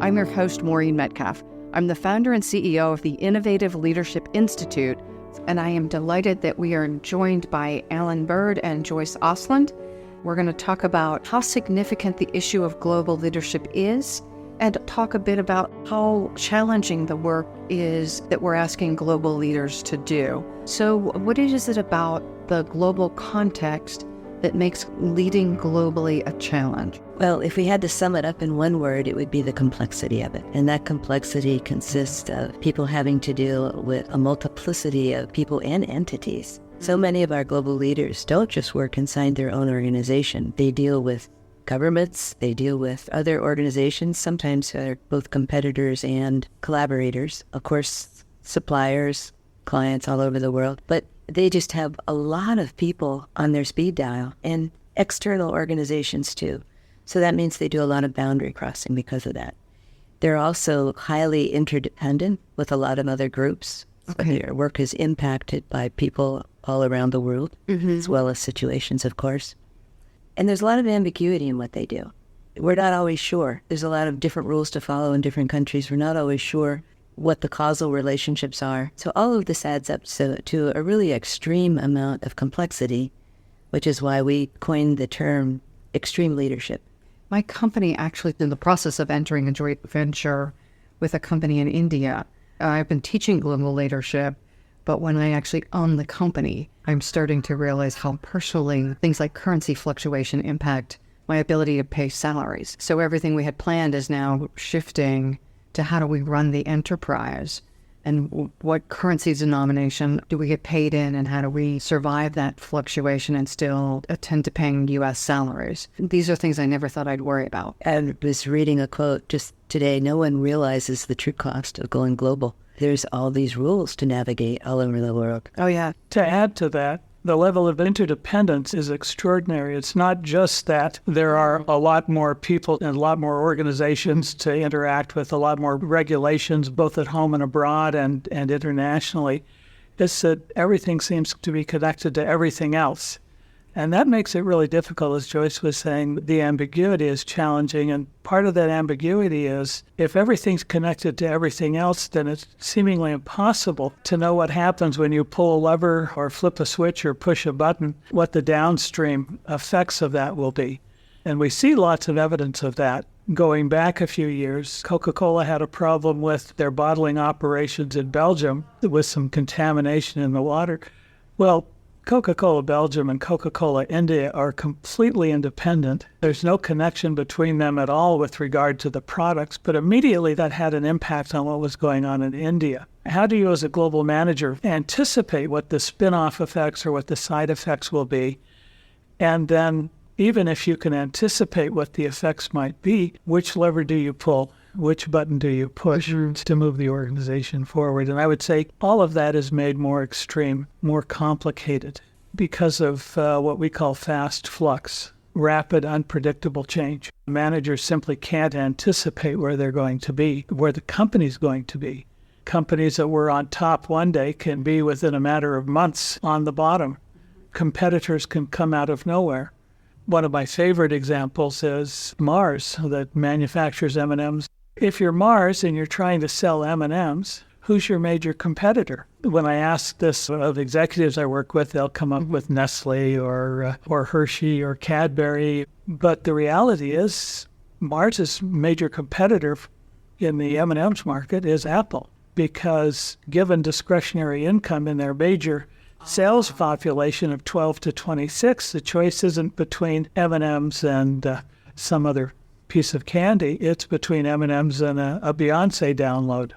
I'm your host, Maureen Metcalf. I'm the founder and CEO of the Innovative Leadership Institute, and I am delighted that we are joined by Allan and Joyce Osland. We're going to talk about how significant the issue of global leadership is, and talk a bit about how challenging the work is that we're asking global leaders to do. So what is it about the global context that makes leading globally a challenge? Well, if we had to sum it up in one word, it would be the complexity of it. And that complexity consists of people having to deal with a multiplicity of people and entities. So many of our global leaders don't just work inside their own organization. They deal with governments, they deal with other organizations, sometimes they're both competitors and collaborators. Of course, suppliers, clients all over the world. But they just have a lot of people on their speed dial, and external organizations too. So that means they do a lot of boundary crossing because of that. They're also highly interdependent with a lot of other groups. Okay. So their work is impacted by people all around the world, as well as situations, of course. And there's a lot of ambiguity in what they do. We're not always sure. There's a lot of different rules to follow in different countries. We're not always sure what the causal relationships are. So all of this adds up to a really extreme amount of complexity, which is why we coined the term extreme leadership. My company actually is in the process of entering a joint venture with a company in India. I've been teaching global leadership, but when I actually own the company, I'm starting to realize how personally things like currency fluctuation impact my ability to pay salaries. So everything we had planned is now shifting to how do we run the enterprise, and what currency denomination do we get paid in, and how do we survive that fluctuation and still attend to paying U.S. salaries. These are things I never thought I'd worry about. I was reading a quote just today. No one realizes the true cost of going global. There's all these rules to navigate all over the world. Oh, yeah. To add to that, the level of interdependence is extraordinary. It's not just that there are a lot more people and a lot more organizations to interact with, a lot more regulations, both at home and abroad and internationally. It's that everything seems to be connected to everything else. And that makes it really difficult, as Joyce was saying. The ambiguity is challenging, and part of that ambiguity is if everything's connected to everything else, then it's seemingly impossible to know what happens when you pull a lever or flip a switch or push a button, what the downstream effects of that will be. And we see lots of evidence of that. Going back a few years, Coca-Cola had a problem with their bottling operations in Belgium with some contamination in the water. Well, Coca-Cola Belgium and Coca-Cola India are completely independent. There's no connection between them at all with regard to the products, but immediately that had an impact on what was going on in India. How do you, as a global manager, anticipate what the spin-off effects or what the side effects will be? And then, even if you can anticipate what the effects might be, which lever do you pull? Which button do you push to move the organization forward? And I would say all of that is made more extreme, more complicated because of what we call fast flux, rapid, unpredictable change. Managers simply can't anticipate where they're going to be, where the company's going to be. Companies that were on top one day can be within a matter of months on the bottom. Competitors can come out of nowhere. One of my favorite examples is Mars, that manufactures M&Ms. If you're Mars and you're trying to sell M&Ms, who's your major competitor? When I ask this of executives I work with, they'll come up with Nestle or Hershey or Cadbury. But the reality is Mars's major competitor in the M&Ms market is Apple, because given discretionary income in their major sales population of 12 to 26, the choice isn't between M&Ms and some other piece of candy. It's between M&Ms and a Beyonce download.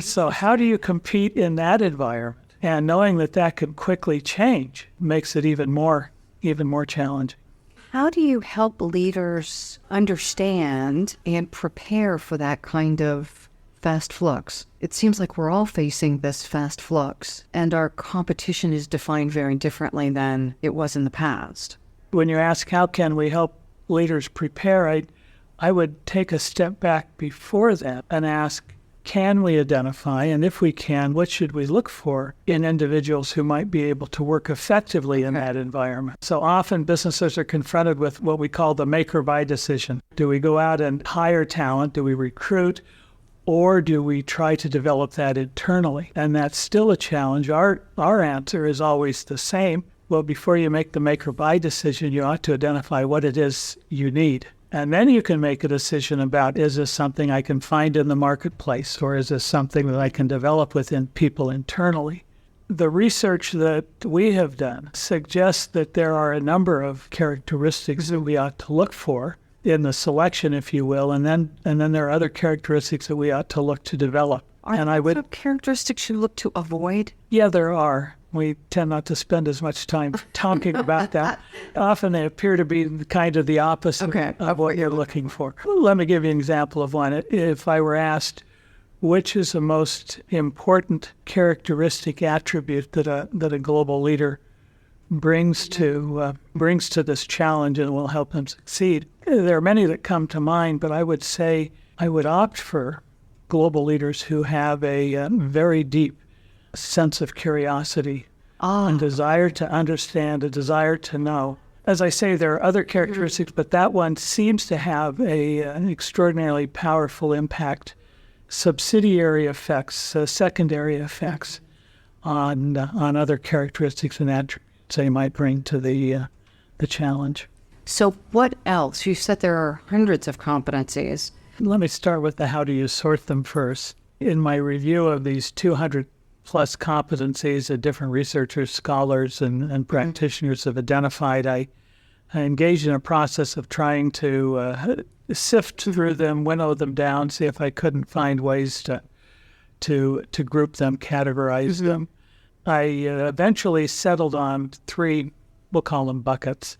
So how do you compete in that environment? And knowing that that can quickly change makes it even more challenging. How do you help leaders understand and prepare for that kind of fast flux? It seems like we're all facing this fast flux, and our competition is defined very differently than it was in the past. When you ask how can we help leaders prepare, I would take a step back before that and ask, can we identify, and if we can, what should we look for in individuals who might be able to work effectively in that environment? So often businesses are confronted with what we call the make or buy decision. Do we go out and hire talent? Do we recruit? Or do we try to develop that internally? And that's still a challenge. Our answer is always the same. Well, before you make the make or buy decision, you ought to identify what it is you need. And then you can make a decision about, is this something I can find in the marketplace, or is this something that I can develop within people internally? The research that we have done suggests that there are a number of characteristics that we ought to look for in the selection, if you will, and then there are other characteristics that we ought to look to develop. Are there some characteristics you look to avoid? Yeah, there are. We tend not to spend as much time talking about that. Often they appear to be kind of the opposite of what you're looking for. Let me give you an example of one. If I were asked, which is the most important characteristic attribute that a global leader brings to this challenge and will help them succeed, there are many that come to mind, but I would say I would opt for global leaders who have a very deep sense of curiosity, and desire to understand, a desire to know. As I say, there are other characteristics, but that one seems to have an extraordinarily powerful impact, subsidiary effects, secondary effects on other characteristics and attributes they might bring to the challenge. So what else? You said there are hundreds of competencies. Let me start with the how do you sort them first. In my review of these 200 plus competencies that different researchers, scholars, and practitioners have identified, I engaged in a process of trying to sift through them, winnow them down, see if I couldn't find ways to group them, categorize them. I eventually settled on three, we'll call them buckets,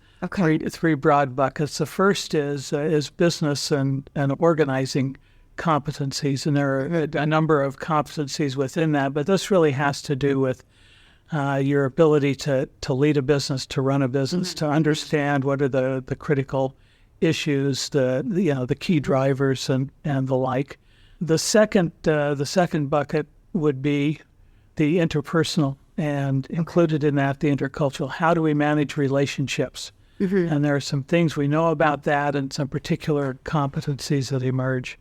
three broad buckets. The first is business and organizing competencies, and there are a number of competencies within that, but this really has to do with your ability to lead a business, to run a business, to understand what are the critical issues, the key drivers and the like. The second bucket would be the interpersonal, and included in that the intercultural. How do we manage relationships? And there are some things we know about that and some particular competencies that emerge.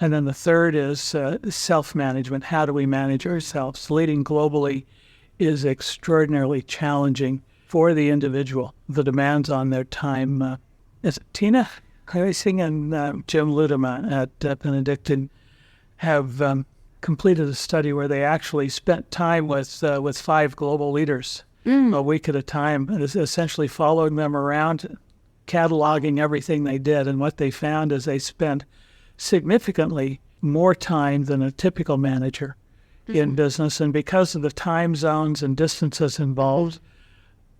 And then the third is self-management. How do we manage ourselves? Leading globally is extraordinarily challenging for the individual. The demands on their time. Is it Tina Racing and Jim Ludema at Benedictine have completed a study where they actually spent time with 5 global leaders a week at a time, essentially following them around, cataloging everything they did. And what they found is they spent significantly more time than a typical manager in business. And because of the time zones and distances involved,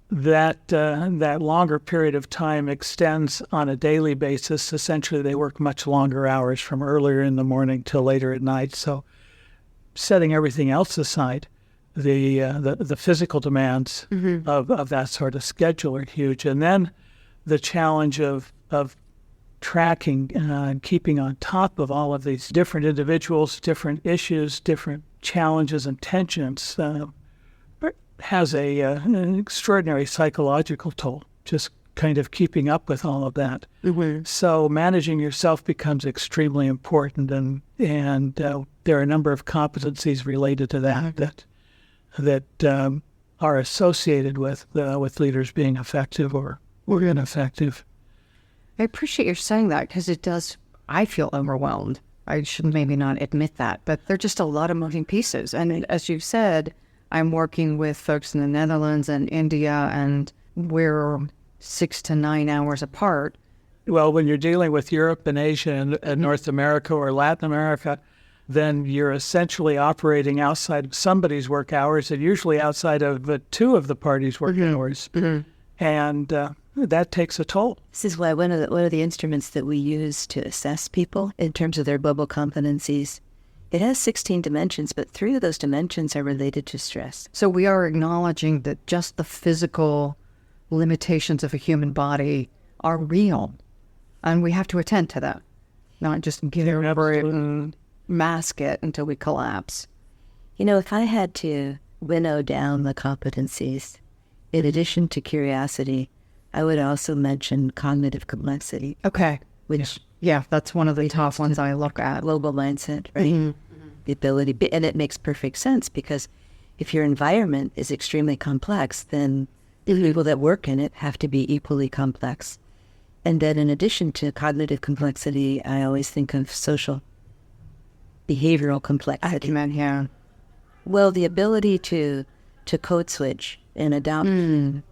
that longer period of time extends on a daily basis. Essentially, they work much longer hours from earlier in the morning till later at night. So setting everything else aside, the physical demands of that sort of schedule are huge. And then the challenge of tracking and keeping on top of all of these different individuals, different issues, different challenges and tensions has an extraordinary psychological toll, just kind of keeping up with all of that. So managing yourself becomes extremely important, and there are a number of competencies related to that are associated with leaders being effective or ineffective. I appreciate your saying that, because it does, I feel overwhelmed. I should maybe not admit that, but there are just a lot of moving pieces. And as you've said, I'm working with folks in the Netherlands and India, and we're 6 to 9 hours apart. Well, when you're dealing with Europe and Asia and North America or Latin America, then you're essentially operating outside of somebody's work hours, and usually outside of 2 of the parties' work hours. And that takes a toll. This is why one of the instruments that we use to assess people in terms of their global competencies, it has 16 dimensions, but 3 of those dimensions are related to stress. So we are acknowledging that just the physical limitations of a human body are real, and we have to attend to that, not just get over it and mask it until we collapse. You know, if I had to winnow down the competencies, in addition to curiosity, I would also mention cognitive complexity, Okay. which Yeah, that's one of the top ones I look at. global mindset, right? The ability, and it makes perfect sense because if your environment is extremely complex, then the people that work in it have to be equally complex. And then in addition to cognitive complexity, I always think of social behavioral complexity. Acumen, yeah. Well, the ability to code switch and adopt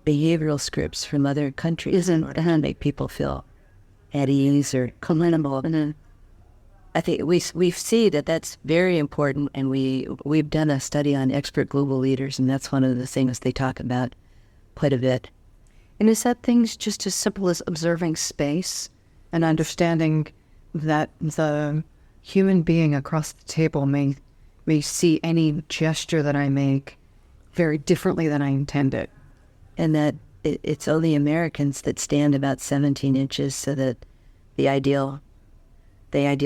behavioral scripts from other countries in order to make people feel at ease or comfortable. I think we see that that's very important, and we've done a study on expert global leaders, and that's one of the things they talk about quite a bit. And is that things just as simple as observing space and understanding that the human being across the table may see any gesture that I make very differently than I intended? And that it's only Americans that stand about 17 inches, so that the ideal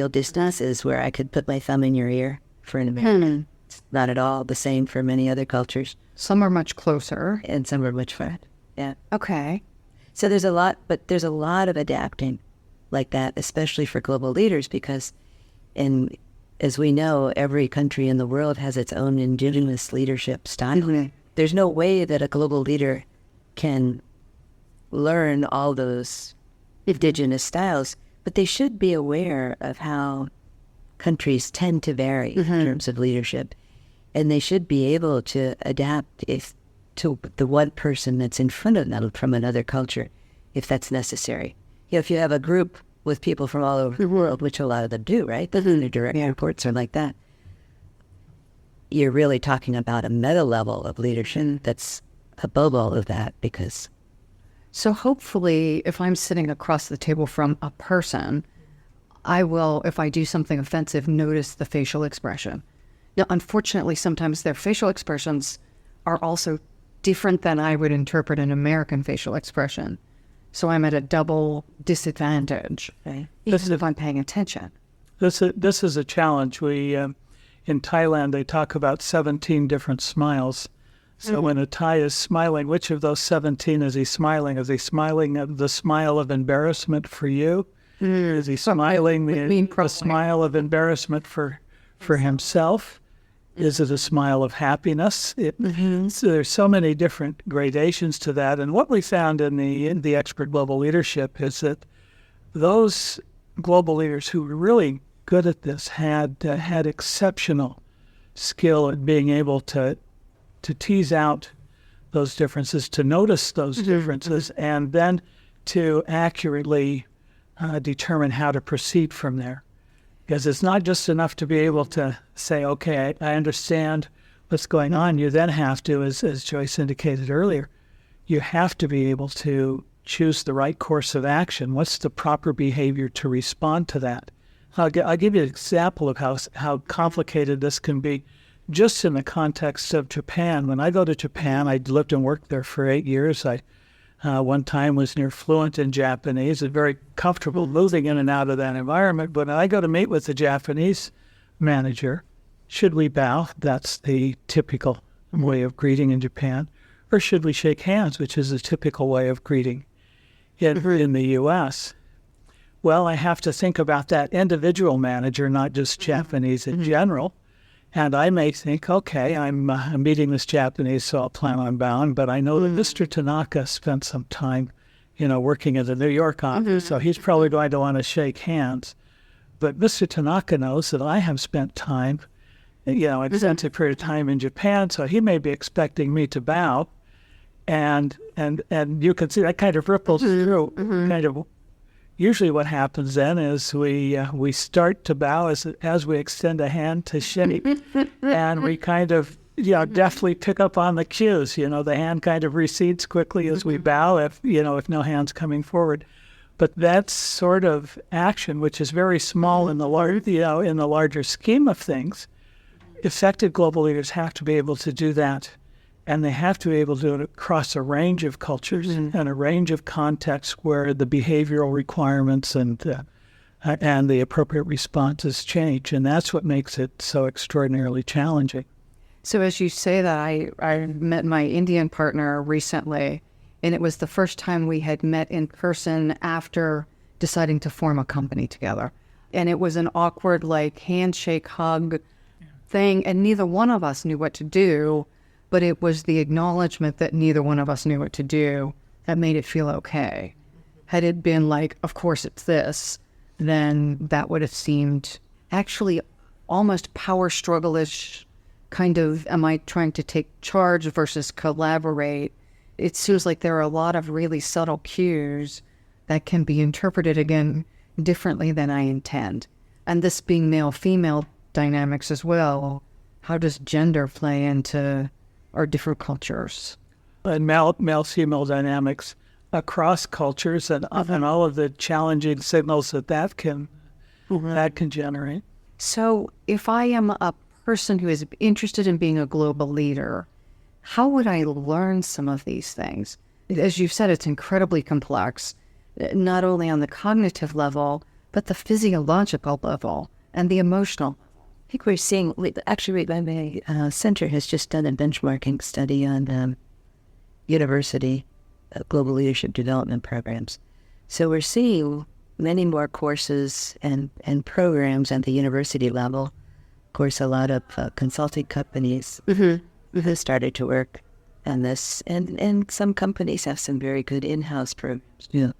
distance is where I could put my thumb in your ear for an American. It's not at all the same for many other cultures. Some are much closer. And some are much farther. Yeah. Okay. So there's a lot of adapting like that, especially for global leaders, because as we know, every country in the world has its own indigenous leadership style. There's no way that a global leader can learn all those indigenous styles, but they should be aware of how countries tend to vary in terms of leadership. And they should be able to adapt to the one person that's in front of them from another culture, if that's necessary. You know, if you have a group with people from all over the world, which a lot of them do, right? Their direct reports are like that. You're really talking about a meta level of leadership that's above all of that, because... So hopefully, if I'm sitting across the table from a person, I will, if I do something offensive, notice the facial expression. Now, unfortunately, sometimes their facial expressions are also different than I would interpret an American facial expression. So I'm at a double disadvantage, Right. even if I'm paying attention. This is a challenge. We in Thailand, they talk about 17 different smiles. So when a Thai is smiling, which of those 17 is he smiling? Is he smiling at the smile of embarrassment for you? Is he smiling the smile of embarrassment for himself? Is it a smile of happiness? So there's so many different gradations to that. And what we found in the expert global leadership is that those global leaders who were really good at this had exceptional skill at being able to tease out those differences, to notice those differences, and then to accurately determine how to proceed from there. Because it's not just enough to be able to say, okay, I understand what's going on. You then have to, as Joyce indicated earlier, you have to be able to choose the right course of action. What's the proper behavior to respond to that? I'll give you an example of how complicated this can be just in the context of Japan. When I go to Japan, I lived and worked there for 8 years. I one time was near fluent in Japanese and very comfortable moving in and out of that environment. But when I go to meet with the Japanese manager, should we bow? That's the typical way of greeting in Japan. Or should we shake hands, which is the typical way of greeting in the U.S.? Well, I have to think about that individual manager, not just Japanese in general. And I may think, okay, I'm meeting this Japanese, so I'll plan on bowing. But I know that Mr. Tanaka spent some time, working in the New York office, so he's probably going to want to shake hands. But Mr. Tanaka knows that I have spent time, an extensive period of time in Japan, so he may be expecting me to bow. And you can see that kind of ripples through. Usually what happens then is we start to bow as we extend a hand to shake, and we kind of definitely pick up on the cues. The hand kind of recedes quickly as we bow if no hand's coming forward. But that sort of action, which is very small in the larger scheme of things, effective global leaders have to be able to do that. And they have to be able to do it across a range of cultures and a range of contexts where the behavioral requirements and and the appropriate responses change. And that's what makes it so extraordinarily challenging. So as you say that, I met my Indian partner recently, and it was the first time we had met in person after deciding to form a company together. And it was an awkward, like, handshake, hug thing, and neither one of us knew what to do, but it was the acknowledgement that neither one of us knew what to do that made it feel okay. Had it been like, of course it's this, then that would have seemed actually almost power struggle-ish, kind of, am I trying to take charge versus collaborate? It seems like there are a lot of really subtle cues that can be interpreted, again, differently than I intend. And this being male-female dynamics as well, how does gender play into our different cultures? And male-female dynamics across cultures and all of the challenging signals that can generate. So if I am a person who is interested in being a global leader, how would I learn some of these things? As you've said, it's incredibly complex, not only on the cognitive level, but the physiological level and the emotional. I think we're seeing, actually, my center has just done a benchmarking study on university global leadership development programs. So we're seeing many more courses and programs at the university level. Of course, a lot of consulting companies have started to work on this, and some companies have some very good in-house programs. Yeah,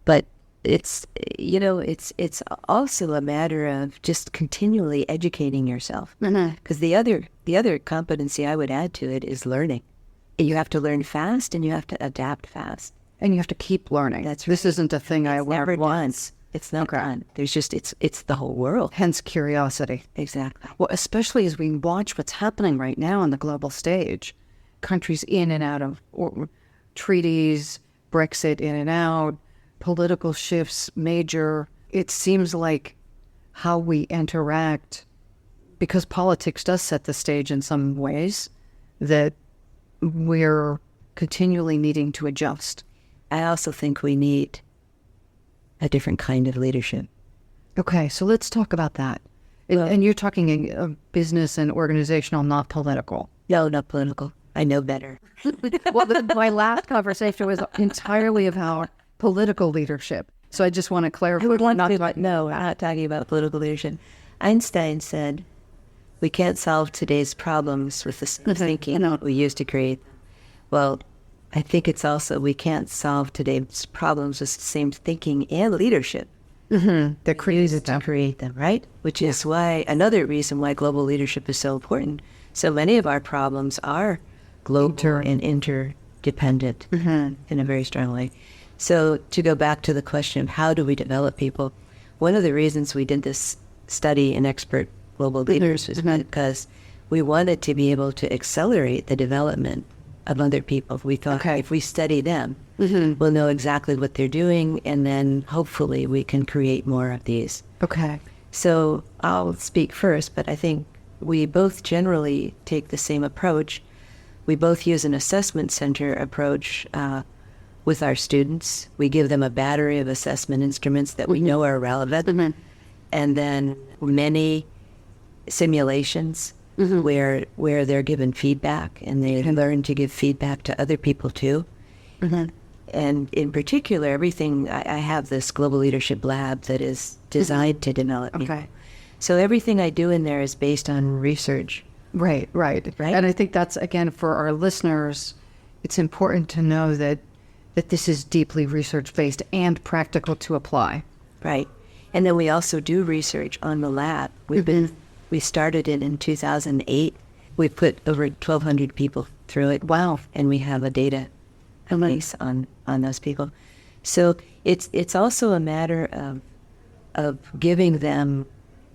but it's also a matter of just continually educating yourself. Because the other competency I would add to it is learning. You have to learn fast, and you have to adapt fast, and you have to keep learning. That's This isn't a thing I learned once. It's not done. There's just, it's the whole world. Hence curiosity. Exactly. Well, especially as we watch what's happening right now on the global stage. Countries in and out of treaties, Brexit in and out, political shifts, major. It seems like how we interact, because politics does set the stage in some ways, that we're continually needing to adjust. I also think we need a different kind of leadership. Okay, so let's talk about that. Well, and you're talking business and organizational, not political. No, not political. I know better. Well, my last conversation was entirely about political leadership. So I just want to clarify. I'm not talking about political leadership. Einstein said, we can't solve today's problems with the same thinking we used to create them. Well, I think it's also, we can't solve today's problems with the same thinking and leadership that created them. Create them, right? Which is why, another reason why global leadership is so important. So many of our problems are global and interdependent in a very strong way. So to go back to the question of how do we develop people, one of the reasons we did this study in expert global leaders was because we wanted to be able to accelerate the development of other people. We thought if we study them, we'll know exactly what they're doing, and then hopefully we can create more of these. Okay. So I'll speak first, but I think we both generally take the same approach. We both use an assessment center approach with our students. We give them a battery of assessment instruments that we know are relevant, and then many simulations where they're given feedback, and they learn to give feedback to other people too. And in particular, everything, I have this global leadership lab that is designed to develop me. So everything I do in there is based on research. Right. And I think that's, again, for our listeners, it's important to know that this is deeply research-based and practical to apply. Right. And then we also do research on the lab. We started it in 2008. We put over 1,200 people through it. Wow. And we have a data base on those people. So it's also a matter of giving them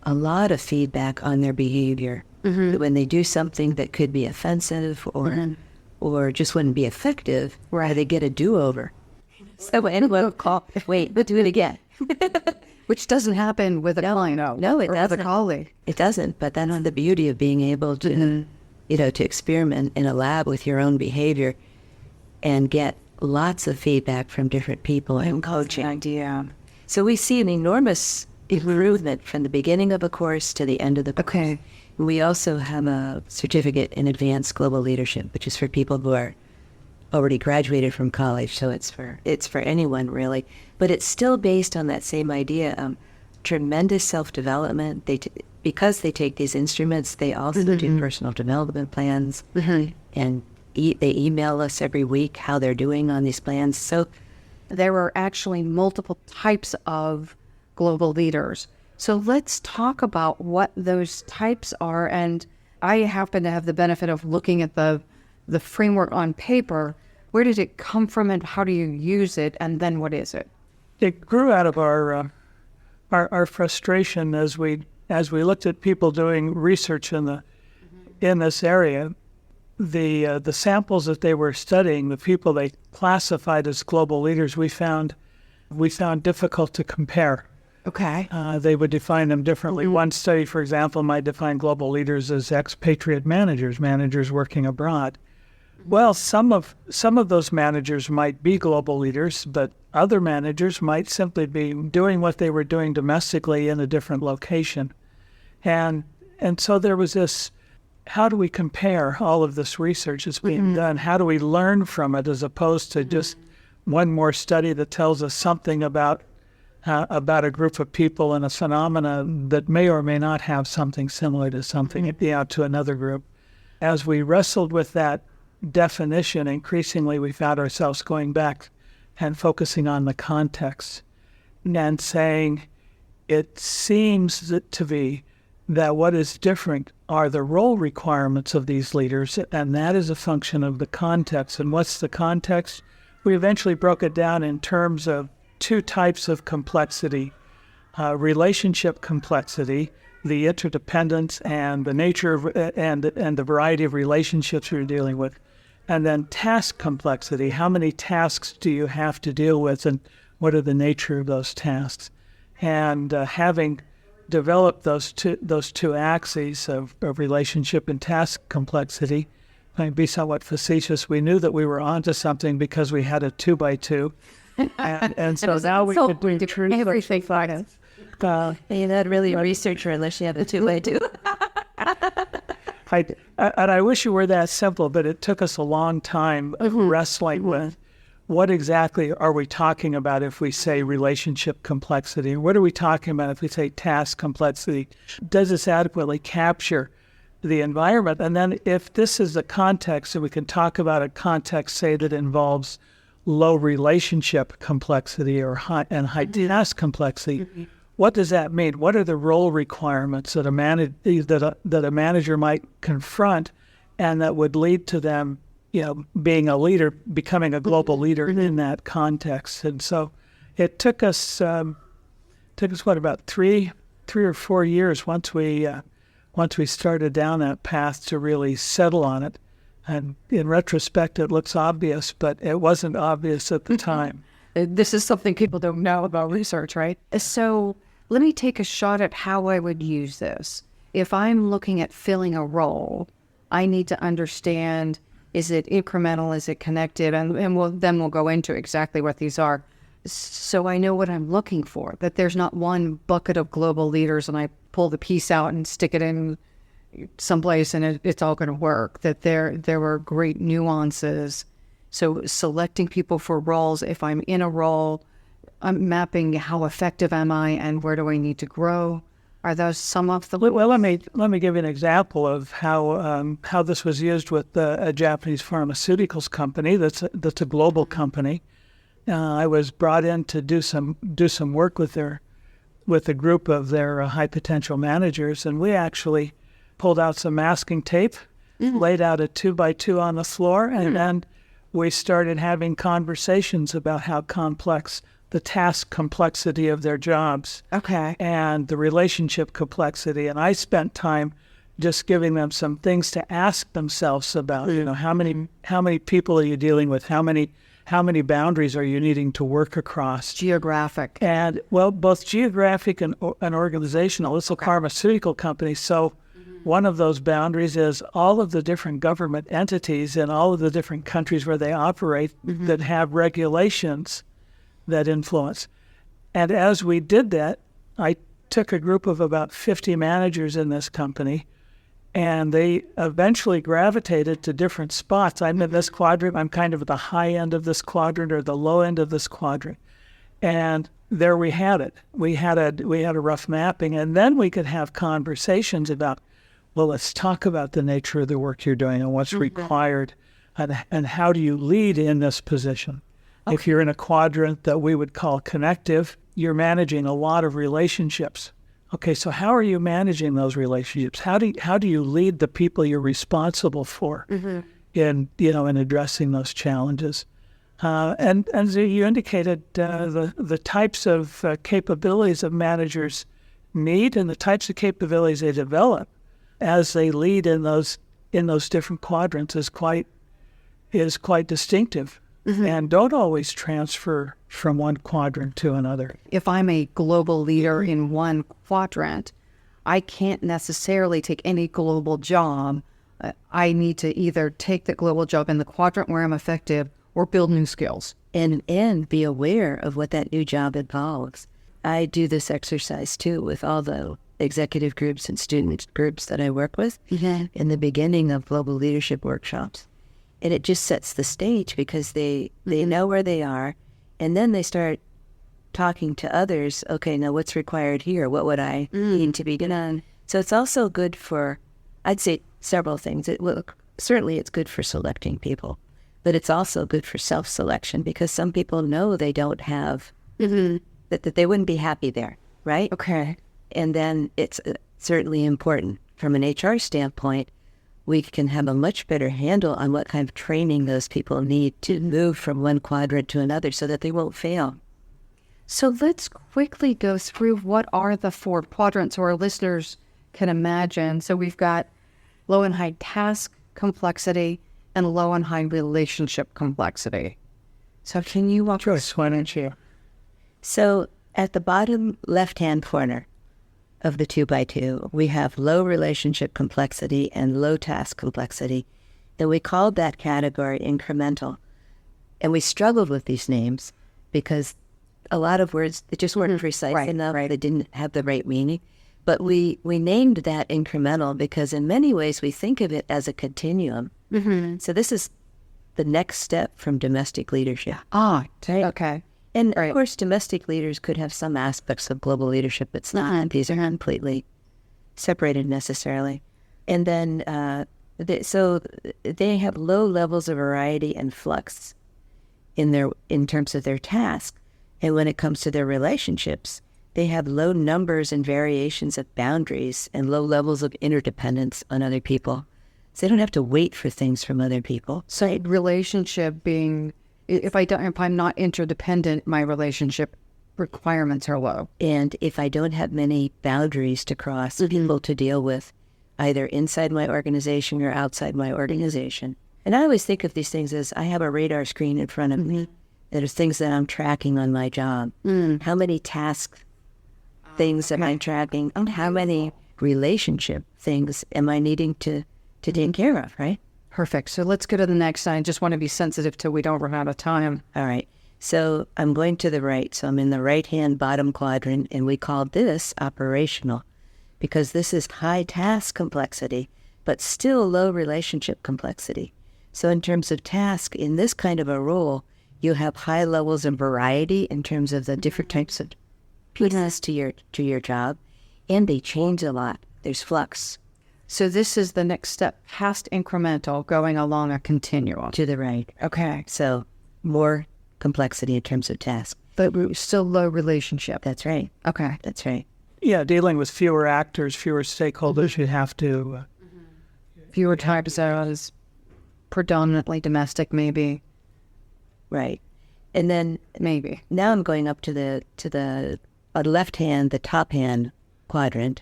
a lot of feedback on their behavior. When they do something that could be offensive or just wouldn't be effective, where they get a do-over. So anyone will call, wait, but do it again. Which doesn't happen with a client. No, it doesn't. With a colleague. It doesn't, but that's the beauty of being able to, to experiment in a lab with your own behavior and get lots of feedback from different people and coaching. Idea. So we see an enormous improvement from the beginning of a course to the end of the course. Okay. We also have a certificate in advanced global leadership, which is for people who are already graduated from college. So it's for anyone really, but it's still based on that same idea. Tremendous self-development. Because they take these instruments, they also do personal development plans, and they email us every week how they're doing on these plans. So There are actually multiple types of global leaders. So let's talk about what those types are. And I happen to have the benefit of looking at the framework on paper. Where did it come from and how do you use it? And then what is it? It grew out of our frustration as we looked at people doing research in this area. The samples that they were studying, the people they classified as global leaders, we found difficult to compare. Okay. They would define them differently. One study, for example, might define global leaders as expatriate managers working abroad. Well, some of those managers might be global leaders, but other managers might simply be doing what they were doing domestically in a different location. And so there was this, how do we compare all of this research that's being done? How do we learn from it as opposed to just one more study that tells us something about a group of people and a phenomena that may or may not have something similar to something, to another group? As we wrestled with that definition, increasingly we found ourselves going back and focusing on the context and saying it seems to be that what is different are the role requirements of these leaders, and that is a function of the context. And what's the context? We eventually broke it down in terms of two types of complexity: relationship complexity, the interdependence and the nature of, and the variety of relationships you're dealing with, and then task complexity. How many tasks do you have to deal with, and what are the nature of those tasks? And having developed those two axes of relationship and task complexity, might be somewhat facetious. We knew that we were onto something because we had a 2x2, and so now we could do everything like it. you're not really a researcher unless you have a 2x2. And I wish it were that simple, but it took us a long time wrestling with what exactly are we talking about if we say relationship complexity? What are we talking about if we say task complexity? Does this adequately capture the environment? And then if this is the context, and we can talk about a context, say, that involves low relationship complexity or high task complexity, what does that mean? What are the role requirements that a manager might confront, and that would lead to them, being a leader, becoming a global leader in that context? And so it took us about three or 4 years once we started down that path to really settle on it. And in retrospect, it looks obvious, but it wasn't obvious at the time. This is something people don't know about research, right? So let me take a shot at how I would use this. If I'm looking at filling a role, I need to understand, is it incremental, is it connected? And then we'll go into exactly what these are. So I know what I'm looking for, that there's not one bucket of global leaders and I pull the piece out and stick it in someplace and it's all going to work, that there were great nuances. So selecting people for roles, if I'm in a role, I'm mapping how effective am I and where do I need to grow. Are those some of the... Well, let me give you an example of how this was used with a Japanese pharmaceuticals company that's a global company. I was brought in to do some work with a group of their high potential managers, and we actually pulled out some masking tape, laid out a 2x2 on the floor, and then we started having conversations about how complex the task complexity of their jobs, and the relationship complexity. And I spent time just giving them some things to ask themselves about. How many people are you dealing with? How many boundaries are you needing to work across? Geographic. And both geographic and organizational. It's a pharmaceutical company, so one of those boundaries is all of the different government entities in all of the different countries where they operate that have regulations that influence. And as we did that, I took a group of about 50 managers in this company, and they eventually gravitated to different spots. I'm in this quadrant. I'm kind of at the high end of this quadrant or the low end of this quadrant. And there we had it. We had a rough mapping, and then we could have conversations about, well, let's talk about the nature of the work you're doing and what's required, and how do you lead in this position. Okay. If you're in a quadrant that we would call connective, you're managing a lot of relationships. Okay, so how are you managing those relationships? How do you lead the people you're responsible for in addressing those challenges? And as you indicated, the types of capabilities that managers need and the types of capabilities they develop as they lead in those different quadrants is quite distinctive, and don't always transfer from one quadrant to another. If I'm a global leader in one quadrant, I can't necessarily take any global job. I need to either take the global job in the quadrant where I'm effective or build new skills. And be aware of what that new job involves. I do this exercise too with all the executive groups and student groups that I work with in the beginning of global leadership workshops. And it just sets the stage because they know where they are, and then they start talking to others. Okay, now what's required here? What would I need to be done? So it's also good for, I'd say, several things. Certainly it's good for selecting people, but it's also good for self-selection because some people know they don't have, that they wouldn't be happy there, right? Okay. And then it's certainly important from an HR standpoint. We can have a much better handle on what kind of training those people need to move from one quadrant to another so that they won't fail. So let's quickly go through what are the 4 quadrants so our listeners can imagine. So we've got low and high task complexity and low and high relationship complexity. So can you walk Joyce, why don't you? So at the bottom left-hand corner of the 2x2, we have low relationship complexity and low task complexity. And we called that category incremental. And we struggled with these names because a lot of words, they just weren't precise enough. They didn't have the right meaning. But we named that incremental because in many ways we think of it as a continuum. So this is the next step from domestic leadership. Okay. And of course, domestic leaders could have some aspects of global leadership. It's not. These are completely separated necessarily. And then, so they have low levels of variety and flux in terms of their task. And when it comes to their relationships, they have low numbers and variations of boundaries and low levels of interdependence on other people. So they don't have to wait for things from other people. So relationship being, if I'm not interdependent, my relationship requirements are low. And if I don't have many boundaries to cross, people to deal with, either inside my organization or outside my organization. And I always think of these things as I have a radar screen in front of me. There's things that I'm tracking on my job. How many task things am I tracking? How many relationship things am I needing to take care of, right? Perfect. So let's go to the next. I just want to be sensitive till we don't run out of time. All right. So I'm going to the right. So I'm in the right-hand bottom quadrant, and we called this operational because this is high task complexity, but still low relationship complexity. So in terms of task, in this kind of a role, you have high levels of variety in terms of the different types of pieces to your job, and they change a lot. There's flux. So this is the next step past incremental, going along a continuum. To the right. Okay. So more complexity in terms of task. But still low relationship. That's right. Okay. That's right. Yeah, dealing with fewer actors, fewer stakeholders, you have to... fewer time zones, predominantly domestic maybe. Right. And then maybe. Now I'm going up to the left hand, the top hand quadrant.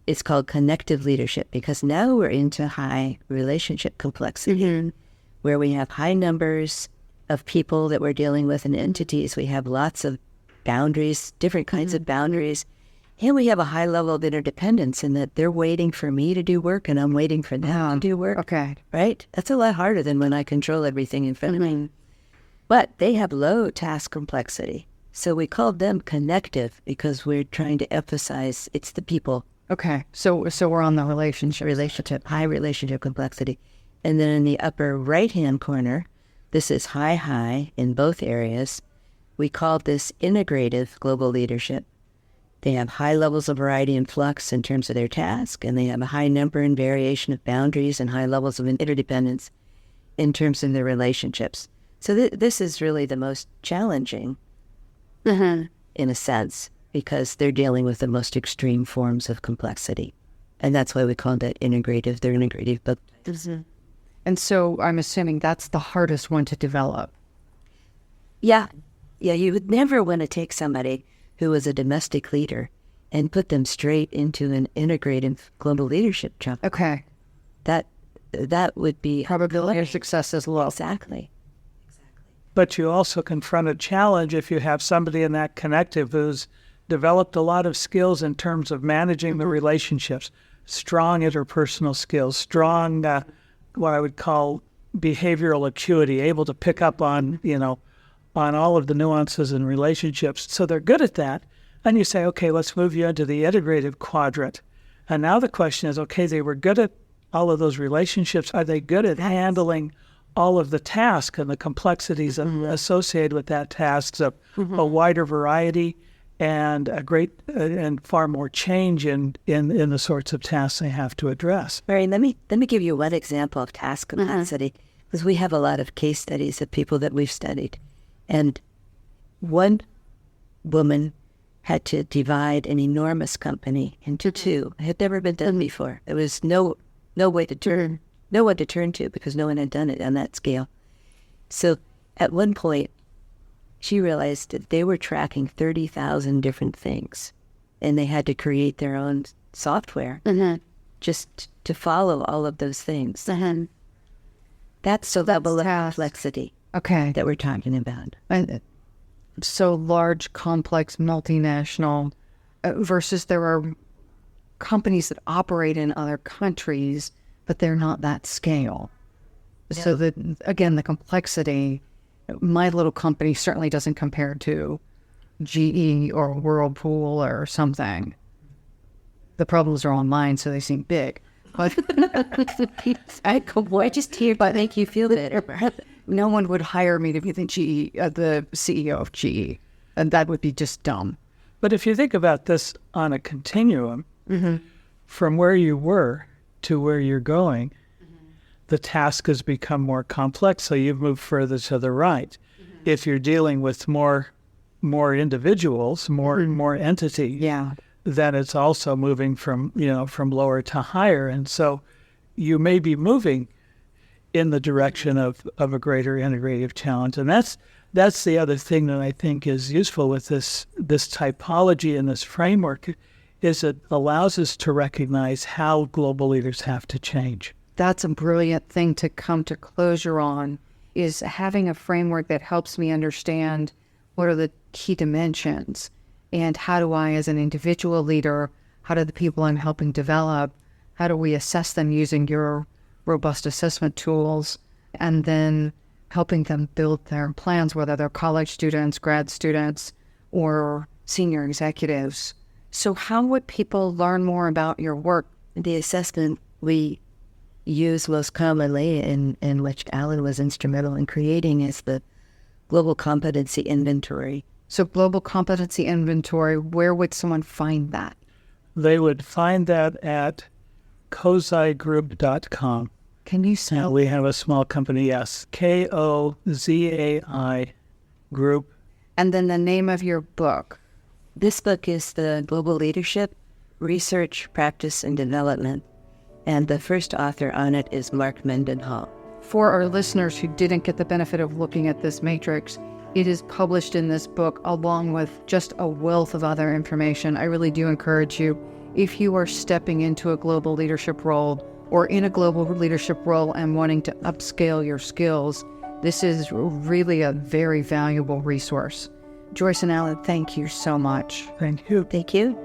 It's called connective leadership because now we're into high relationship complexity where we have high numbers of people that we're dealing with and entities. We have lots of boundaries, different kinds of boundaries, and we have a high level of interdependence in that they're waiting for me to do work and I'm waiting for them to do work. Okay. Right? That's a lot harder than when I control everything in front of me. But they have low task complexity. So we called them connective because we're trying to emphasize it's the people. Okay. So we're on the relationship. High relationship complexity. And then in the upper right-hand corner, this is high in both areas. We call this integrative global leadership. They have high levels of variety and flux in terms of their task, and they have a high number and variation of boundaries and high levels of interdependence in terms of their relationships. So this is really the most challenging in a sense, because they're dealing with the most extreme forms of complexity. And that's why we call that integrative. They're integrative. But And so I'm assuming that's the hardest one to develop. yeah, you would never want to take somebody who was a domestic leader and put them straight into an integrative global leadership job. Okay. That would be Probability of success is low. exactly. But you also confront a challenge if you have somebody in that connective who's developed a lot of skills in terms of managing the relationships, strong interpersonal skills, strong, what I would call behavioral acuity, able to pick up on, on all of the nuances in relationships. So they're good at that. And you say, okay, let's move you into the integrative quadrant. And now the question is, okay, they were good at all of those relationships. Are they good at handling all of the tasks and the complexities associated with that tasks of a wider variety and a great and far more change in the sorts of tasks they have to address? Maureen, let me give you one example of task complexity, because we have a lot of case studies of people that we've studied. And one woman had to divide an enormous company into two. It had never been done before. There was no way to turn, no one to turn to, because no one had done it on that scale. So at one point, she realized that they were tracking 30,000 different things, and they had to create their own software just to follow all of those things. That's the level of complexity that we're talking about. And so large, complex, multinational, versus there are companies that operate in other countries, but they're not that scale. Yeah. So that, again, the complexity, my little company certainly doesn't compare to GE or Whirlpool or something. The problems are online, so they seem big. But I just hear, but make you feel better. No one would hire me to be the CEO of GE, and that would be just dumb. But if you think about this on a continuum, from where you were to where you're going, the task has become more complex, so you've moved further to the right. If you're dealing with more individuals, more entities, then it's also moving from lower to higher. And so you may be moving in the direction of a greater integrative challenge. And that's the other thing that I think is useful with this typology and this framework, is it allows us to recognize how global leaders have to change. That's a brilliant thing to come to closure on, is having a framework that helps me understand what are the key dimensions, and how do I, as an individual leader, how do the people I'm helping develop, how do we assess them using your robust assessment tools, and then helping them build their plans, whether they're college students, grad students, or senior executives. So how would people learn more about your work? The assessment we use most commonly, in which Allan was instrumental in creating, is the Global Competency Inventory. So Global Competency Inventory, where would someone find that? They would find that at kozai.com. Can you spell? We have a small company, yes, KOZAI Group. And then the name of your book. This book is the Global Leadership, Research, Practice, and Development. And the first author on it is Mark Mendenhall. For our listeners who didn't get the benefit of looking at this matrix, it is published in this book along with just a wealth of other information. I really do encourage you, if you are stepping into a global leadership role or in a global leadership role and wanting to upscale your skills, this is really a very valuable resource. Joyce and Allan, thank you so much. Thank you. Thank you.